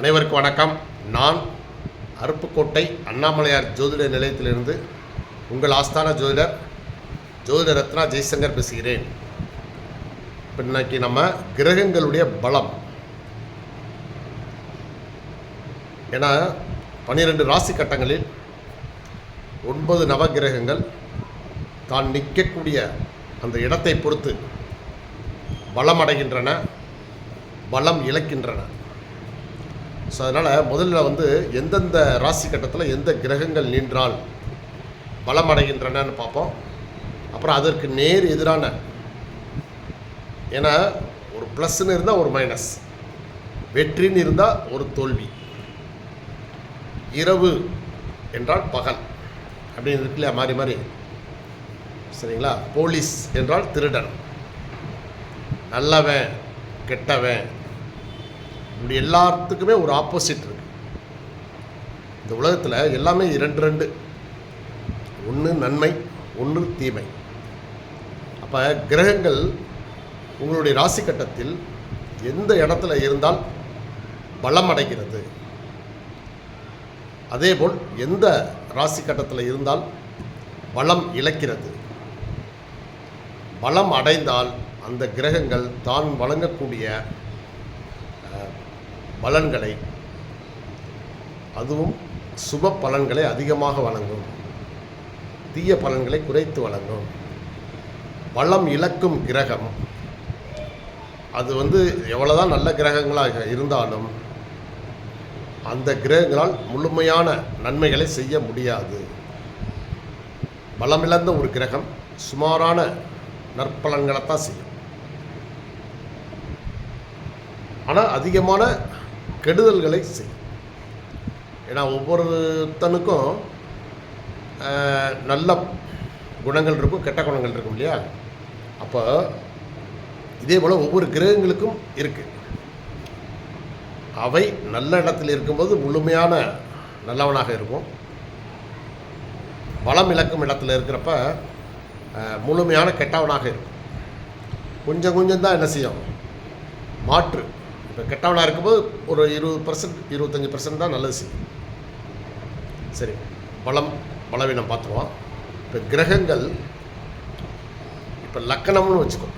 அனைவருக்கும் வணக்கம். நான் அருப்புக்கோட்டை அண்ணாமலையார் ஜோதிட நிலையத்திலிருந்து உங்கள் ஆஸ்தான ஜோதிட ரத்னா ஜெய்சங்கர் பேசுகிறேன். இப்போ இன்னைக்கு நம்ம கிரகங்களுடைய பலம், ஏன்னா 12 ராசி கட்டங்களில் 9 நவகிரகங்கள் தான் நிற்கக்கூடிய அந்த இடத்தை பொறுத்து பலம் அடைகின்றன, பலம் இழக்கின்றன. ஸோ அதனால் முதல்ல எந்தெந்த ராசி கட்டத்தில் எந்த கிரகங்கள் நின்றால் பலம் அடைகின்றனன்னு பார்ப்போம். அப்புறம் அதற்கு நேர் எதிரான, ஏன்னா ஒரு ப்ளஸ்ன்னு இருந்தால் ஒரு மைனஸ், வெற்றின்னு இருந்தால் ஒரு தோல்வி, இரவு என்றால் பகல் அப்படின்னு இருக்கு இல்லையா, மாறி மாறி. சரிங்களா? போலீஸ் என்றால் திருடன், நல்லவன் கெட்டவன், இப்படி எல்லாத்துக்குமே ஒரு ஆப்போசிட் இருக்கு. இந்த உலகத்தில் எல்லாமே 2 ஒன்று நன்மை, ஒன்று தீமை. அப்போ கிரகங்கள் உங்களுடைய ராசி கட்டத்தில் எந்த இடத்துல இருந்தால் பலம் அடைகிறது, அதேபோல் எந்த ராசி கட்டத்தில் இருந்தால் பலம் இழக்கிறது. பலம் அடைந்தால் அந்த கிரகங்கள் தான் வழங்கக்கூடிய பலன்களை, அதுவும் சுப பலன்களை அதிகமாக வழங்கும், தீய பலன்களை குறைத்து வழங்கும். பலம் இழக்கும் கிரகம் அது எவ்வளோதான் நல்ல கிரகங்களாக இருந்தாலும் அந்த கிரகங்களால் முழுமையான நன்மைகளை செய்ய முடியாது. பலமிழந்த ஒரு கிரகம் சுமாரான நற்பலன்களைத்தான் செய்யும், ஆனால் அதிகமான கெடுதல்களை செய்யும். ஏன்னா ஒவ்வொருத்தனுக்கும் நல்ல குணங்கள் இருக்கும், கெட்ட குணங்கள் இருக்கும் இல்லையா. அப்போ இதே போல் ஒவ்வொரு கிரகங்களுக்கும் இருக்குது. அவை நல்ல இடத்தில் இருக்கும்போது முழுமையான நல்லவனாக இருக்கும், பலம் இழக்கும் இடத்துல இருக்கிறப்ப முழுமையான கெட்டவனாக இருக்கும். கொஞ்சம் கொஞ்சம் தான் என்ன செய்யும், மாற்று. இப்போ கெட்டவனாக இருக்கும்போது ஒரு 20% 25% தான் நல்லது செய்யும். சரி, பலவீனம் பார்த்துருவோம். இப்போ கிரகங்கள், இப்போ லக்கணம்னு வச்சுக்கோ.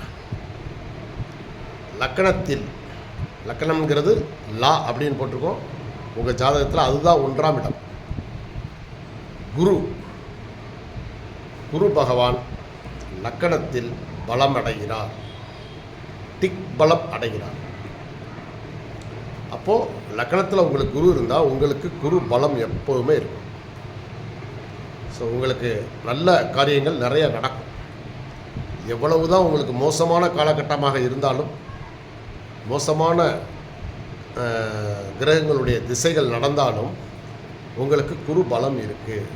லக்கணம்ங்கிறது லா அப்படின்னு போட்டிருக்கோம் உங்கள் ஜாதகத்தில். அதுதான் 1ஆம் இடம். குரு பகவான் லக்கணத்தில் பலம் அடைகிறார், பலம் அடைகிறார். அப்போது லக்கணத்தில் உங்களுக்கு குரு இருந்தால் உங்களுக்கு குரு பலம் எப்போதுமே இருக்கும். ஸோ உங்களுக்கு நல்ல காரியங்கள் நிறைய நடக்கும். எவ்வளவு தான் உங்களுக்கு மோசமான காலகட்டமாக இருந்தாலும், மோசமான கிரகங்களுடைய திசைகள் நடந்தாலும் உங்களுக்கு குரு பலம் இருக்குது.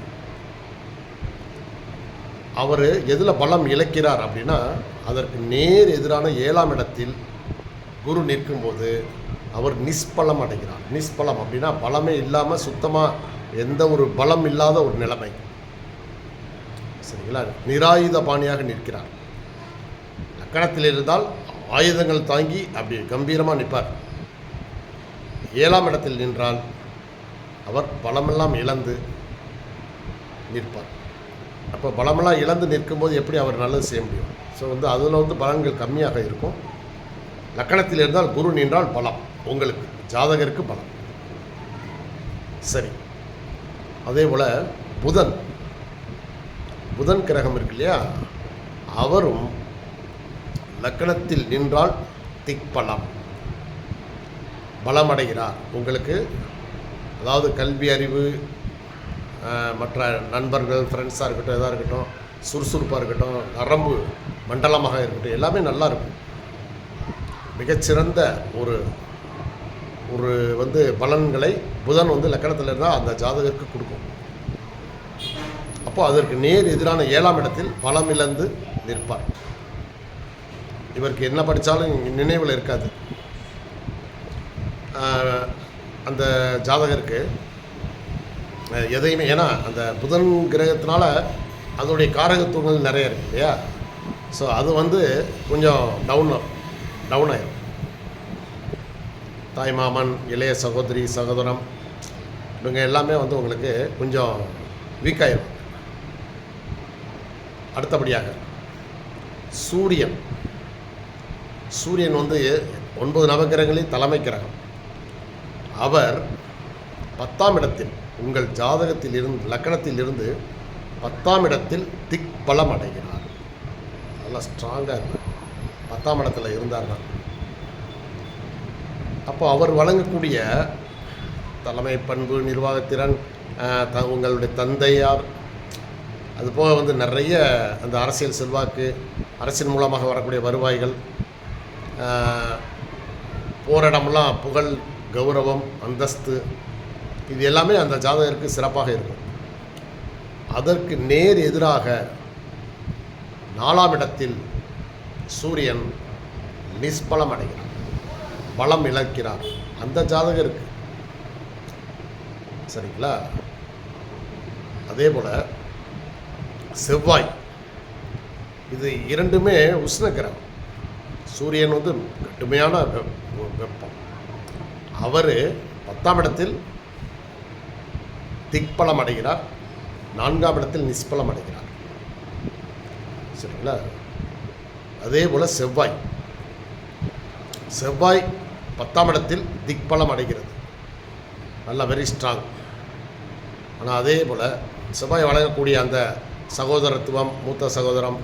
அவர் எதில் பலம் இழக்கிறார் அப்படின்னா, அதற்கு நேர் எதிரான 7ஆம் இடத்தில் குரு நிற்கும்போது அவர் நிஷ்பலம் அடைகிறார். நிஷ்பலம் அப்படின்னா பலமே இல்லாமல், சுத்தமாக எந்த ஒரு பலம் இல்லாத ஒரு நிலைமை. சரிங்களா? நிராயுத பாணியாக நிற்கிறார். லக்கணத்தில் இருந்தால் ஆயுதங்கள் தாங்கி அப்படி கம்பீரமாக நிற்பார். 7ஆம் இடத்தில் நின்றால் அவர் பலமெல்லாம் இழந்து நிற்பார். அப்போ பலமெல்லாம் இழந்து நிற்கும்போது எப்படி அவர் நல்லது செய்ய முடியும்? ஸோ அதில் பலன்கள் கம்மியாக இருக்கும். லக்கணத்தில் இருந்தால் குரு நின்றால் பலம், உங்களுக்கு ஜாதகருக்கு பலம். சரி, அதே போல் புதன் கிரகம் இருக்கு இல்லையா, அவரும் லக்கணத்தில் நின்றால் திக்பலம், பலமடைகிறார். உங்களுக்கு அதாவது கல்வி அறிவு, மற்ற நண்பர்கள் ஃப்ரெண்ட்ஸாக இருக்கட்டும், எதாக இருக்கட்டும், சுறுசுறுப்பாக இருக்கட்டும், நரம்பு மண்டலமாக இருக்கட்டும், எல்லாமே நல்லா இருக்கும். மிகச்சிறந்த ஒரு பலன்களை புதன் லக்கணத்தில் இருந்தால் அந்த ஜாதகருக்கு கொடுக்கும். அப்போது அதற்கு நேர் எதிரான 7ஆம் இடத்தில் பலம் இழந்து நிற்பார். இவருக்கு என்ன படித்தாலும் நினைவில் இருக்காது. அந்த ஜாதகருக்கு எதையுமே, ஏன்னா அந்த புதன் கிரகத்தினால அதனுடைய காரகத்துவங்கள் நிறைய இருக்கு இல்லையா. ஸோ அது கொஞ்சம் டவுன் ஆயிடும். தாய்மாமன், இளைய சகோதரி, சகோதரம், இவங்க எல்லாமே வந்து உங்களுக்கு கொஞ்சம் வீக்காயிரும். அடுத்தபடியாக சூரியன். சூரியன் வந்து 9 நவகிரகங்களின் தலைமை கிரகம். அவர் 10ஆம் இடத்தில், உங்கள் ஜாதகத்தில் இருந்து, லக்கணத்தில் இருந்து 10ஆம் இடத்தில் திக்பலம் அடைகிறார். நல்லா ஸ்ட்ராங்காக இருந்தார் 10ஆம் இடத்துல இருந்தார்னா. அப்போ அவர் வழங்கக்கூடிய தலைமை பண்பு, நிர்வாகத்திறன், உங்களுடைய தந்தையார், அதுபோக வந்து நிறைய அந்த அரசியல் செல்வாக்கு, அரசியல் மூலமாக வரக்கூடிய வருவாய்கள், போரிடமெல்லாம் புகழ், கௌரவம், அந்தஸ்து, இது எல்லாமே அந்த ஜாதகருக்கு சிறப்பாக இருக்கும். அதற்கு நேர் எதிராக 4ஆம் இடத்தில் சூரியன் நிஷ்பலம் அடைகிறார், பலம் இழக்கிறார் அந்த ஜாதகருக்கு. சரிங்களா? அதே போல் செவ்வாய், இது இரண்டுமே உஷ்ண கிரகம். சூரியன் வந்து கடுமையான வெப்பம். அவர் 10ஆம் இடத்தில் திக்பலம் அடைகிறார், 4ஆம் இடத்தில் நிஷ்பலம் அடைகிறார். சரிங்களா? அதே போல் செவ்வாய் 10ஆம் இடத்தில் திக்பலம் அடைகிறது, நல்லா வெரி ஸ்ட்ராங். ஆனால் அதே போல் செவ்வாய் வழங்கக்கூடிய அந்த சகோதரத்துவம், மூத்த சகோதரம்,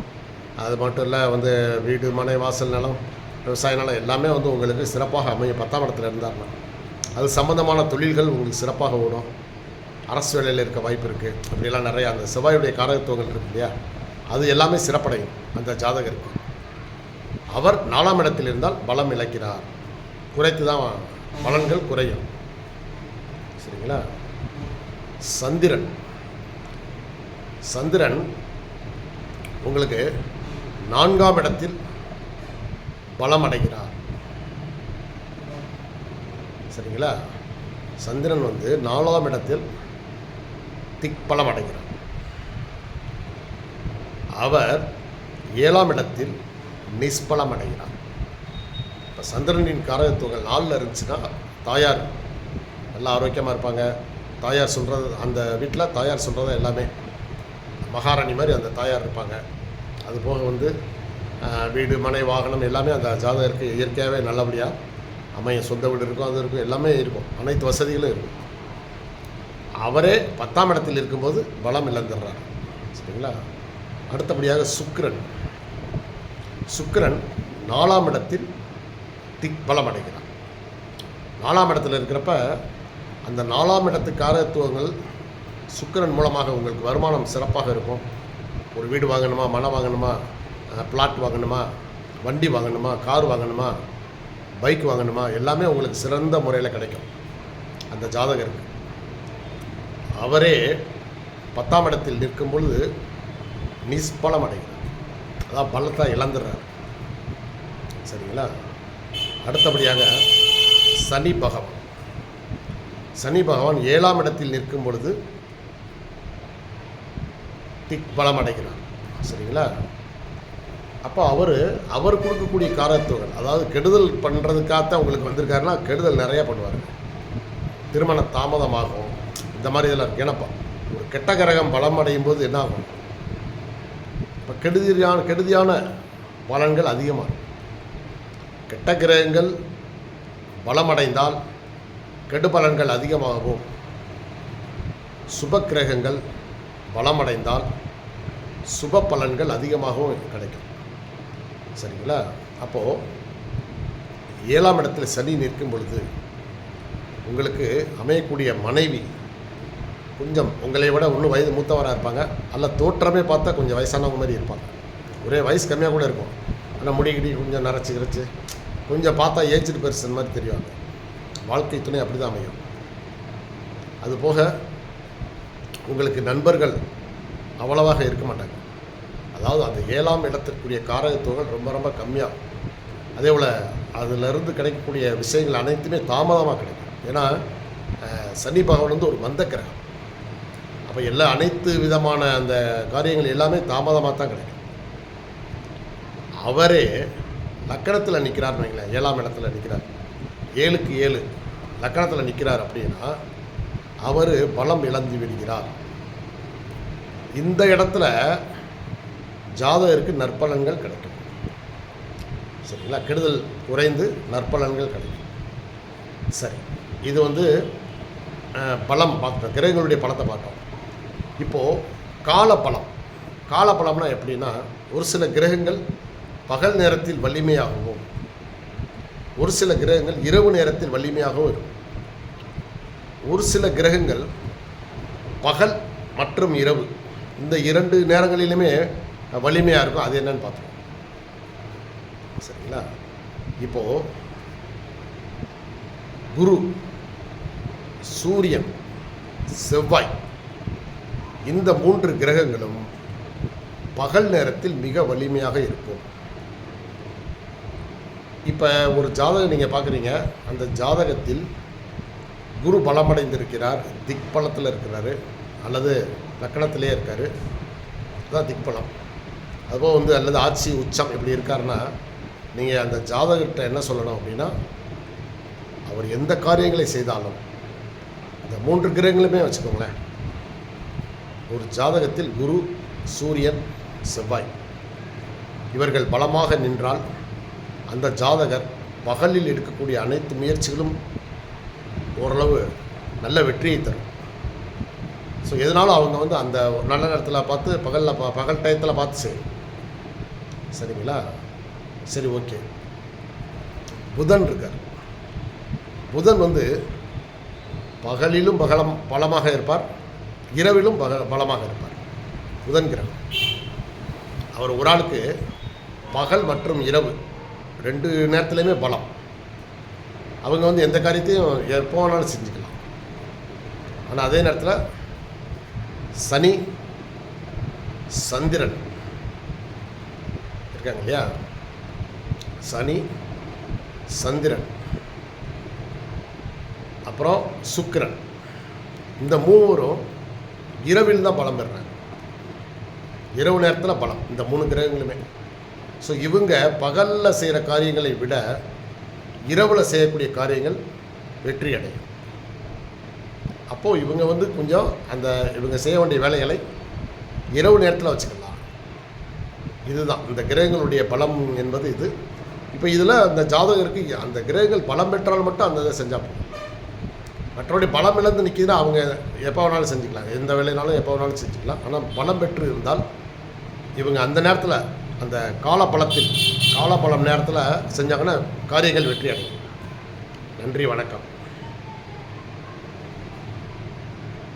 அது மட்டும் இல்லை வந்து வீடு, மனை, வாசல், நிலம், விவசாய நிலம் எல்லாமே வந்து உங்களுக்கு சிறப்பாக அமையும் 10ஆம் இடத்துல இருந்தார்னா. அது சம்பந்தமான தொழில்கள் உங்களுக்கு சிறப்பாக ஓடும். அரசு வேலையில் இருக்க வாய்ப்பு இருக்குது. அப்படிலாம் நிறையா அந்த செவ்வாயுடைய காரகத்துவங்கள் இருக்கு இல்லையா, அது எல்லாமே சிறப்படையும் அந்த ஜாதகருக்கு. அவர் 4ஆம் இடத்தில் இருந்தால் பலம் இழக்கிறார், குறைத்து தான் பலன்கள் குறையும். சரிங்களா? சந்திரன் உங்களுக்கு 4ஆம் இடத்தில் பலம் அடைகிறார். சரிங்களா? சந்திரன் வந்து 4ஆம் இடத்தில் திக்பலம் அடைகிறார். அவர் 7ஆம் இடத்தில் நிஷ்பலம் அடைகிறார். இப்போ சந்திரனின் காரகத்துவங்கள் 4ல் இருந்துச்சுன்னா தாயார் நல்லா ஆரோக்கியமாக இருப்பாங்க. தாயார் சொல்கிறது, அந்த வீட்டில் தாயார் சொல்கிறது எல்லாமே மகாராணி மாதிரி அந்த தாயார் இருப்பாங்க. அதுபோக வந்து வீடு, மனை, வாகனம் எல்லாமே அந்த ஜாதகருக்கு இயற்கையாகவே நல்லபடியாக அமையும். சொந்த வீடு இருக்கும், அது இருக்கும், எல்லாமே இருக்கும், அனைத்து வசதிகளும் இருக்கும். அவரே 10ஆம் இடத்தில் இருக்கும்போது பலம் இழந்துடுறார். சரிங்களா? அடுத்தபடியாக சுக்கிரன் 4ஆம் இடத்தில் திக்பலம் அடைகிறார். 4ஆம் இடத்தில் இருக்கிறப்ப அந்த 4ஆம் இடத்து காரகத்துவங்கள் சுக்கிரன் மூலமாக உங்களுக்கு வருமானம் சிறப்பாக இருக்கும். ஒரு வீடு வாங்கணுமா, மனை வாங்கணுமா, பிளாட் வாங்கணுமா, வண்டி வாங்கணுமா, கார் வாங்கணுமா, பைக் வாங்கணுமா, எல்லாமே உங்களுக்கு சிறந்த முறையில் கிடைக்கும் அந்த ஜாதகருக்கு. அவரே 10ஆம் இடத்தில் நிற்கும் பொழுது நிஷ்பலம் அடைகிறார், அதான் பலத்தை இழந்துடுறார். சரிங்களா? அடுத்தபடியாக சனி பகவான் 7ஆம் இடத்தில் நிற்கும் பொழுது திக்பலம் அடைகிறார். சரிங்களா? அப்போ அவர் கொடுக்கக்கூடிய காரத்துவங்கள், அதாவது கெடுதல் பண்ணுறதுக்காகத்தான் உங்களுக்கு வந்திருக்காருன்னா கெடுதல் நிறையா பண்ணுவார். திருமண தாமதமாகும், இந்த மாதிரி இதெல்லாம் இருக்குது. ஏன்னாப்பா ஒரு கெட்ட கிரகம் பலம் அடையும் போது என்ன ஆகும்? இப்போ கெடுதியான பலன்கள் அதிகமாகும். கெட்ட கிரகங்கள் பலமடைந்தால் கெடுபலன்கள் அதிகமாகவும், சுப கிரகங்கள் பலமடைந்தால் சுப பலன்கள் அதிகமாகவும் கிடைக்கும். சரிங்களா? அப்போது 7ஆம் இடத்தில் சனி நிற்கும் பொழுது உங்களுக்கு அமையக்கூடிய மனைவி கொஞ்சம் உங்களை விட இன்னும் வயது மூத்தவராக இருப்பாங்க. அல்ல தோற்றமே பார்த்தா கொஞ்சம் வயசானவங்க மாதிரி இருப்பாங்க. ஒரே வயசு கம்மியாக கூட இருக்கும், ஆனால் முடிகிடி கொஞ்சம் நரைச்சி கொஞ்சம் பார்த்தா ஏஜ்டு பெர்சன் மாதிரி தெரிவாங்க. வாழ்க்கை துணை அப்படி தான் அமையும். அதுபோக உங்களுக்கு நண்பர்கள் அவ்வளவாக இருக்க மாட்டாங்க. அதாவது அந்த 7ஆம் இடத்திற்குரிய காரகத்துவங்கள் ரொம்ப ரொம்ப கம்மியாக. அதே போல் அதிலிருந்து கிடைக்கக்கூடிய விஷயங்கள் அனைத்துமே தாமதமாக கிடைக்கும். ஏன்னா சனி பகவான் வந்து ஒரு மந்த கிரகம். அப்போ அனைத்து விதமான அந்த காரியங்கள் எல்லாமே தாமதமாக தான் கிடைக்கும். அவரே லக்கணத்தில் நிற்கிறார்னு வைங்களேன், 7ஆம் இடத்துல நிற்கிறார். 7க்கு 7 லக்கணத்தில் நிற்கிறார் அப்படின்னா அவர் பலம் இழந்து விடுகிறார். இந்த இடத்துல ஜாதகருக்கு நற்பலன்கள் கிடைக்கும். சரிங்களா? கெடுதல் குறைந்து நற்பலன்கள் கிடைக்கும். சரி, இது பலம் பார்த்தோம், கிரகங்களுடைய பலத்தை பார்த்தோம். இப்போது காலப்பலம்னா எப்படின்னா, ஒரு சில கிரகங்கள் பகல் நேரத்தில் வலிமையாகவும் ஒரு சில கிரகங்கள் இரவு நேரத்தில் வலிமையாகவும் இருக்கும். ஒரு சில கிரகங்கள் பகல் மற்றும் இரவு இந்த 2 நேரங்களிலுமே வலிமையாக இருக்கும். அது என்னன்னு பார்த்தோம். சரிங்களா? இப்போது குரு, சூரியன், செவ்வாய் இந்த 3 கிரகங்களும் பகல் நேரத்தில் மிக வலிமையாக இருக்கும். இப்போ ஒரு ஜாதகம் நீங்கள் பார்க்குறீங்க, அந்த ஜாதகத்தில் குரு பலமடைந்திருக்கிறார், திக்பலத்தில் இருக்கிறாரு அல்லது லக்கணத்திலே இருக்கார், அதுதான் திக்பலம். அதுபோல் அல்லது ஆட்சி உச்சம் இப்படி இருக்காருன்னா, நீங்கள் அந்த ஜாதகர்கிட்ட என்ன சொல்லணும் அப்படின்னா, அவர் எந்த காரியங்களை செய்தாலும் இந்த 3 கிரகங்களுமே வச்சுக்கோங்களேன், ஒரு ஜாதகத்தில் குரு, சூரியன், செவ்வாய் இவர்கள் பலமாக நின்றால் அந்த ஜாதகர் பகலில் எடுக்கக்கூடிய அனைத்து முயற்சிகளும் ஓரளவு நல்ல வெற்றியை தரும். ஸோ எதனாலும் அவங்க அந்த நல்ல நேரத்தில் பார்த்து பகல் டயத்தில் பார்த்து செய்யும். சரிங்களா? சரி, ஓகே. புதன் இருக்கார். புதன் பகலிலும் பலமாக இருப்பார், இரவிலும் பலமாக இருப்பார். புதன் கிரகம் அவர் ஒரு ஆளுக்கு பகல் மற்றும் இரவு 2 நேரத்துலையுமே பலம். அவங்க எந்த காரியத்தையும் எப்போ வேணாலும் செஞ்சுக்கலாம். ஆனால் அதே நேரத்தில் சனி, சந்திரன் இருக்காங்க இல்லையா? சனி, சந்திரன், அப்புறம் சுக்கிரன், இந்த 3 இரவில் தான் பலம் பெறுறாங்க. இரவு நேரத்தில் பலம் இந்த 3 கிரகங்களுமே. ஸோ இவங்க பகலில் செய்கிற காரியங்களை விட இரவில் செய்யக்கூடிய காரியங்கள் வெற்றி அடையும். அப்போது இவங்க கொஞ்சம் இவங்க செய்ய வேண்டிய வேலைகளை இரவு நேரத்தில் வச்சுக்கலாம். இதுதான் இந்த கிரகங்களுடைய பலம் என்பது இது. இப்போ இதில் அந்த ஜாதகருக்கு அந்த கிரகங்கள் பலம் பெற்றால் மட்டும் அந்த இதை செஞ்சால் போதும். மற்றபடி பலம் இழந்து நிற்கிதுன்னா அவங்க எப்போ வேணாலும் செஞ்சுக்கலாம், எந்த வேலைனாலும் எப்போ வேணாலும் செஞ்சுக்கலாம். ஆனால் பலம் பெற்று இருந்தால் இவங்க அந்த நேரத்தில் அந்த காலப்பலம் நேரத்தில் செஞ்சாங்கன்னா காரியங்கள் வெற்றி அடையும். நன்றி, வணக்கம்.